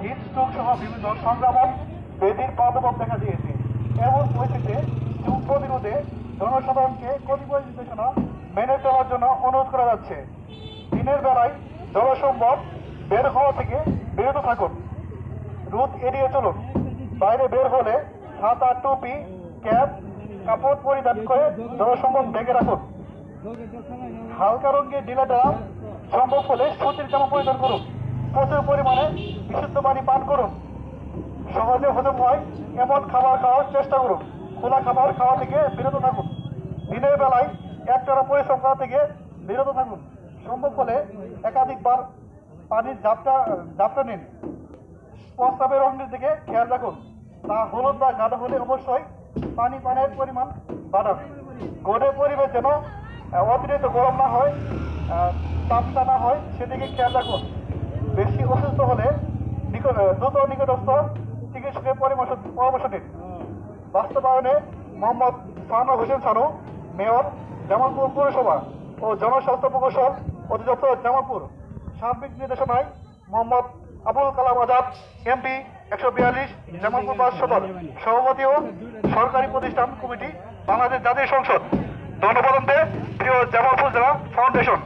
Heatstroke সহ বিভিন্ন সংক্রামক ব্যাধির প্রাদুর্ভাব দেখা দিয়েছে। এমন পরিস্থিতিতে চুপ প্রতিরোধে জনসাধারণকে কতিপয় নির্দেশনা মেনে চলার জন্য অনুরোধ করা যাচ্ছে। দিনের বেলায় জনসম্ভব বের হওয়া থেকে বিরত থাকুন, রোদ এড়িয়ে চলুন। বাইরে বের হলে ছাতা, টুপি, ক্যাপ, কাপড় পরিধান করে জনসম্ভব ঢেকে রাখুন। হালকা রঙের ঢিলা ড্রাম, সম্ভব হলে সুতির জামা পরিধান করুন। প্রচুর পরিমাণে বিশুদ্ধ পানি পান করুন। সহজে হজম হয় এমন খাবার খাওয়ার চেষ্টা করুন। খোলা খাবার খাওয়া থেকে বিরত থাকুন। দিনের বেলায় একটানা পরিশ্রম করা থেকে বিরত থাকুন। সম্ভব হলে একাধিকবার পানির ঝাপটা নিন। প্রস্রাবের রঙের দিকে খেয়াল রাখুন। তা হলুদ বা গাঢ় হলে অবশ্যই পানের পরিমাণ বাড়ান। ঘরের পরিবেশ যেন অতিরিক্ত গরম না হয়, তাপটা না হয়, সেদিকে খেয়াল রাখুন। বেশি অসুস্থ হলে দ্রুত নিকটস্থ চিকিৎসকের পরামর্শ নিন। বাস্তবায়নে মোহাম্মদ সানোয়ার হোসেন সানু, মেয়র, জামালপুর পৌরসভা ও জনস্বাস্থ্য প্রকৌশল অধিদপ্তর, জামালপুর। সার্বিক নির্দেশনায় মোহাম্মদ আবুল কালাম আজাদ, এমপি 142, জামালপুর 5 সদর, সভাপতি ও সরকারি প্রতিষ্ঠান কমিটি, বাংলাদেশ জাতীয় সংসদ। ধন্যবাদ প্রিয় জামালপুর জেলা ফাউন্ডেশন।